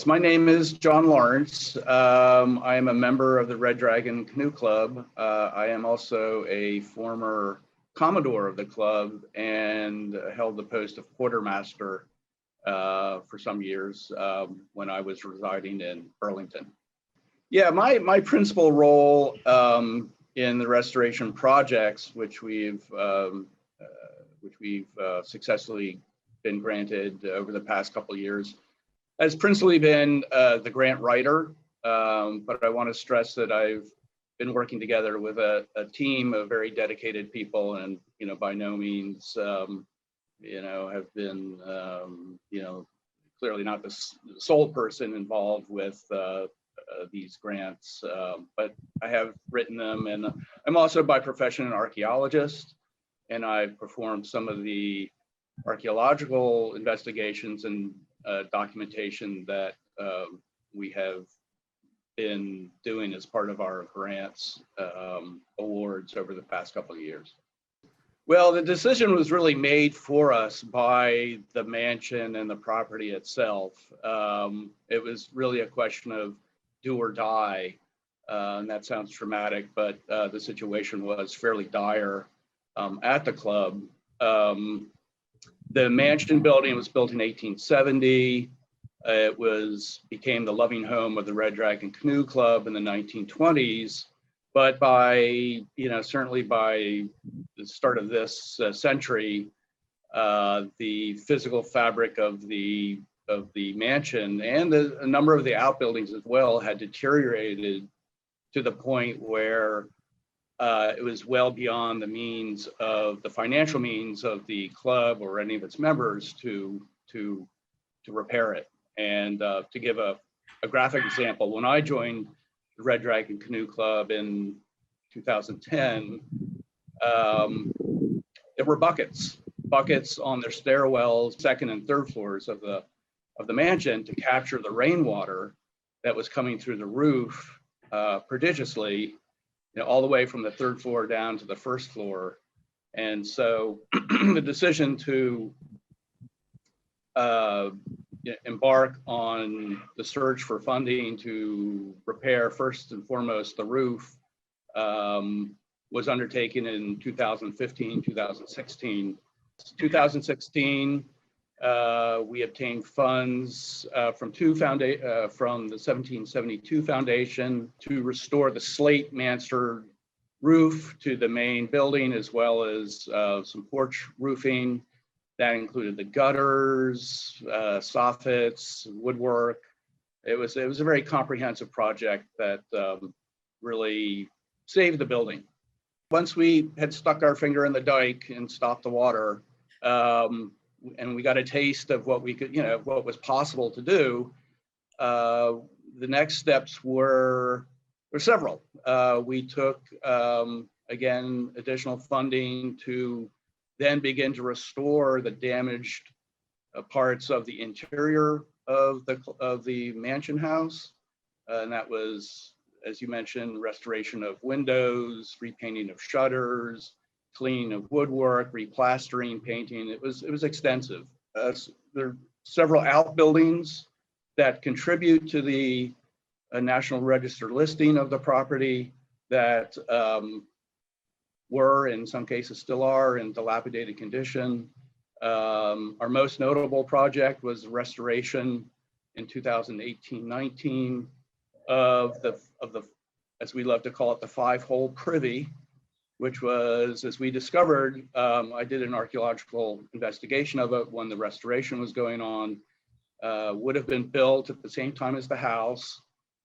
my name is John Lawrence. I am a member of the Red Dragon Canoe Club. I am also a former Commodore of the club and held the post of quartermaster for some years when I was residing in Burlington. Yeah, my principal role in the restoration projects, which we've successfully been granted over the past couple of years, has principally been the grant writer, but I want to stress that I've been working together with a team of very dedicated people, and by no means have been clearly not the sole person involved with these grants, but I have written them, and I'm also by profession an archaeologist, and I've performed some of the archaeological investigations and documentation that we have been doing as part of our grants awards over the past couple of years. Well, the decision was really made for us by the mansion and the property itself. It was really a question of do or die, and that sounds dramatic, but the situation was fairly dire at the club. The mansion building was built in 1870. It became the loving home of the Red Dragon Canoe Club in the 1920s. But certainly by the start of this century, the physical fabric of the mansion and a number of the outbuildings as well had deteriorated to the point where it was well beyond the financial means of the club or any of its members to repair it. And to give a graphic example, when I joined the Red Dragon Canoe Club in 2010, there were buckets on their stairwells, second and third floors of the mansion to capture the rainwater that was coming through the roof prodigiously, all the way from the third floor down to the first floor. And so the decision to embark on the search for funding to repair first and foremost the roof was undertaken in 2015, 2016. 2016, we obtained funds from the 1772 Foundation to restore the slate mansard roof to the main building, as well as some porch roofing. That included the gutters, soffits, woodwork. It was a very comprehensive project that really saved the building. Once we had stuck our finger in the dike and stopped the water, and we got a taste of what we could, what was possible to do, the next steps were several. We took, again, additional funding to then begin to restore the damaged parts of the interior of the mansion house. And that was, as you mentioned, restoration of windows, repainting of shutters, cleaning of woodwork, replastering, painting. It was extensive. There are several outbuildings that contribute to the National Register listing of the property that were, in some cases still are, in dilapidated condition. Our most notable project was the restoration in 2018-19 of the, as we love to call it, the five-hole privy, which was, as we discovered, I did an archaeological investigation of it when the restoration was going on, would have been built at the same time as the house.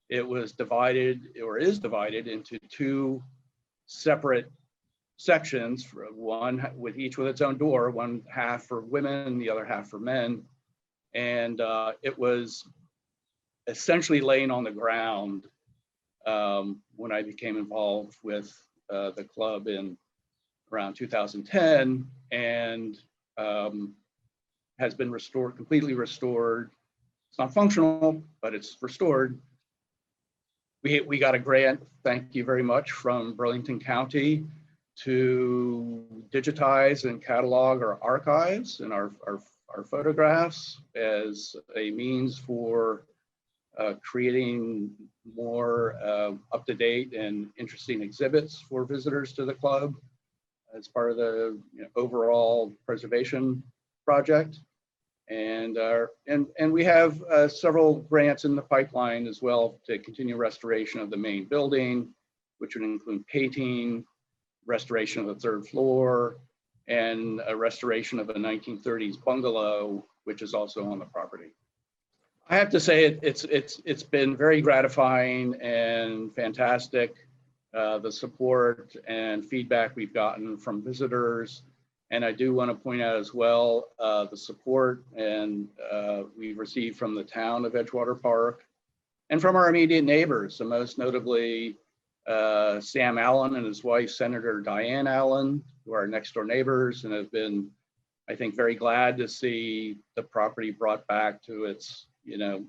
It was divided, or is divided, into two separate sections, one with each with its own door, one half for women, the other half for men. And it was essentially laying on the ground when I became involved with the club in around 2010, and has been restored, completely restored. It's not functional, but it's restored. We got a grant, thank you very much, from Burlington County to digitize and catalog our archives and our photographs as a means for creating more up-to-date and interesting exhibits for visitors to the club as part of the overall preservation project. And we have several grants in the pipeline as well to continue restoration of the main building, which would include painting, restoration of the third floor, and a restoration of a 1930s bungalow, which is also on the property. I have to say it's been very gratifying and fantastic, the support and feedback we've gotten from visitors. And I do want to point out as well the support and we've received from the town of Edgewater Park and from our immediate neighbors, so most notably Sam Allen and his wife, Senator Diane Allen, who are next door neighbors and have been, I think, very glad to see the property brought back to its,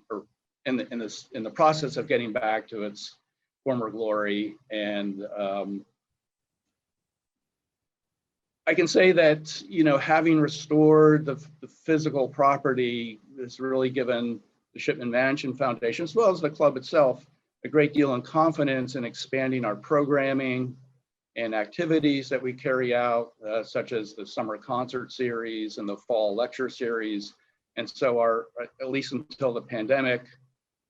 or in the process of getting back to its former glory. And I can say that, having restored the physical property has really given the Shipman Mansion Foundation, as well as the club itself, a great deal of confidence in expanding our programming and activities that we carry out, such as the summer concert series and the fall lecture series. And so at least until the pandemic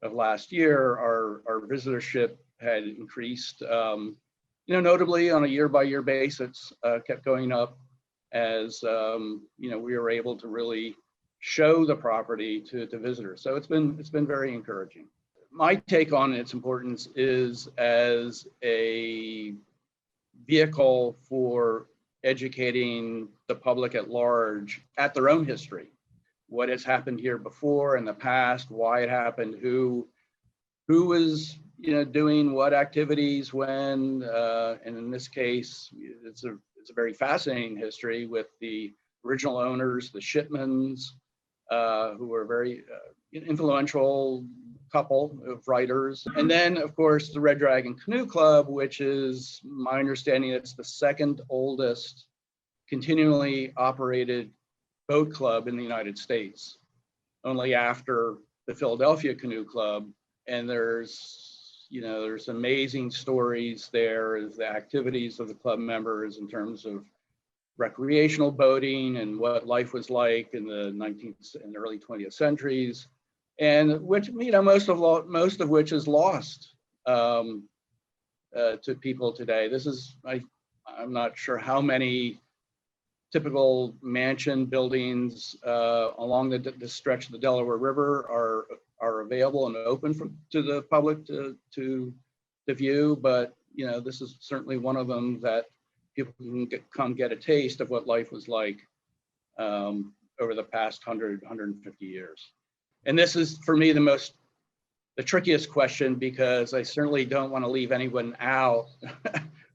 of last year, our visitorship had increased, notably on a year-by-year basis, kept going up as, we were able to really show the property to visitors. So it's been very encouraging. My take on its importance is as a vehicle for educating the public at large at their own history. What has happened here before in the past, why it happened, who was doing what activities when, and in this case, it's a very fascinating history with the original owners, the Shipmans, who were very influential couple of writers. And then, of course, the Red Dragon Canoe Club, which is, my understanding, it's the second oldest continually operated boat club in the United States, only after the Philadelphia Canoe Club. And there's amazing stories there as the activities of the club members in terms of recreational boating and what life was like in the 19th and early 20th centuries, and which, most of which is lost to people today. This is, I'm not sure how many typical mansion buildings along the stretch of the Delaware River are available and open to the public to view, but this is certainly one of them that people can come get a taste of what life was like over the past 150 years. And this is, for me, the trickiest question, because I certainly don't want to leave anyone out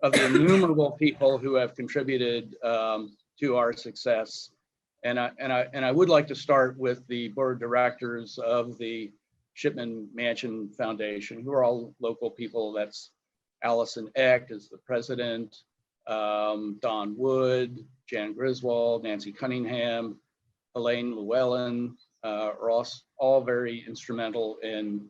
of the innumerable people who have contributed to our success. And I would like to start with the board of directors of the Shipman Mansion Foundation, who are all local people. That's Allison Eck is the president, Don Wood, Jan Griswold, Nancy Cunningham, Elaine Llewellyn, are all very instrumental in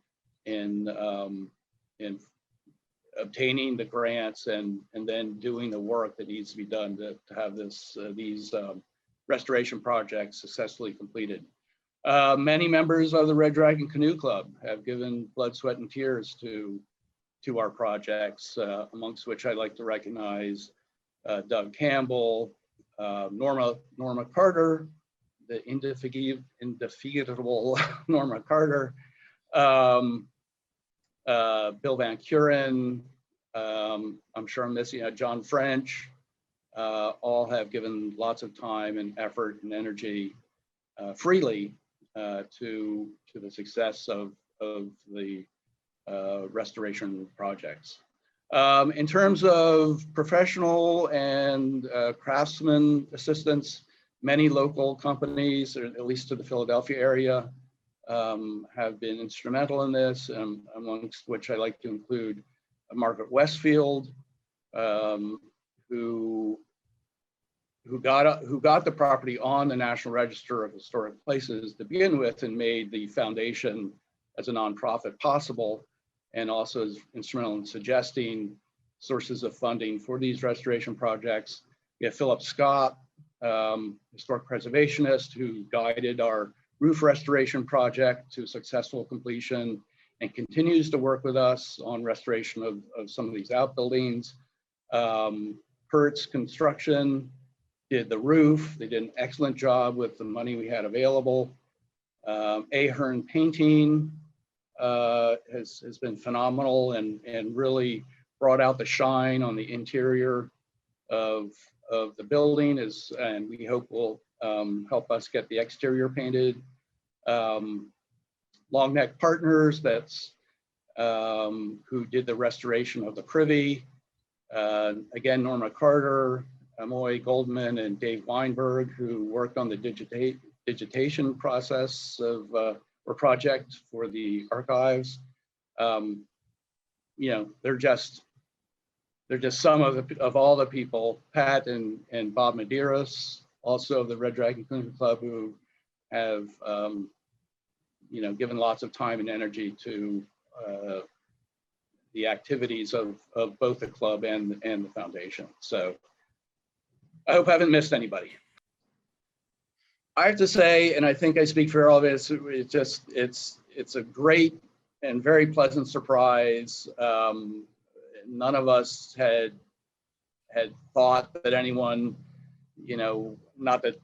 obtaining the grants and then doing the work that needs to be done to have these restoration projects successfully completed. Many members of the Red Dragon Canoe Club have given blood, sweat, and tears to our projects, amongst which I'd like to recognize Doug Campbell, Norma Carter, the indefatigable Norma Carter, Bill Van Kuren, I'm sure I'm missing John French, all have given lots of time and effort and energy freely to the success of the restoration projects. In terms of professional and craftsman assistance, many local companies, or at least to the Philadelphia area, have been instrumental in this, amongst which I like to include Margaret Westfield, who got the property on the National Register of Historic Places to begin with and made the foundation as a nonprofit possible, and also is instrumental in suggesting sources of funding for these restoration projects. We have Philip Scott, historic preservationist, who guided our roof restoration project to successful completion and continues to work with us on restoration of some of these outbuildings. Hertz Construction did the roof. They did an excellent job with the money we had available. Ahern Painting has been phenomenal and really brought out the shine on the interior of the building, and we hope will help us get the exterior painted. Long Neck Partners, that's who did the restoration of the privy. Again, Norma Carter, Amoy Goldman, and Dave Weinberg, who worked on the digitation process of or project for the archives. You know, they're just some of all the people. Pat and Bob Medeiros, also of the Red Dragon Canoe Club, who have you know, given lots of time and energy to the activities of both the club and the foundation. So I hope I haven't missed anybody. I have to say, and I think I speak for all of it, it's a great and very pleasant surprise. None of us had thought that anyone, you know, not that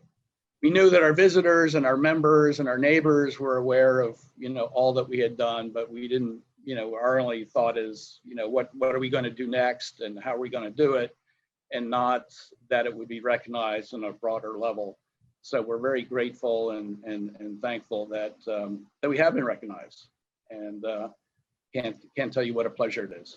we knew that our visitors and our members and our neighbors were aware of, you know, all that we had done, but we didn't, you know, our only thought is, you know, what are we going to do next and how are we going to do it, and not that it would be recognized on a broader level. So we're very grateful and thankful that that we have been recognized, and can't tell you what a pleasure it is.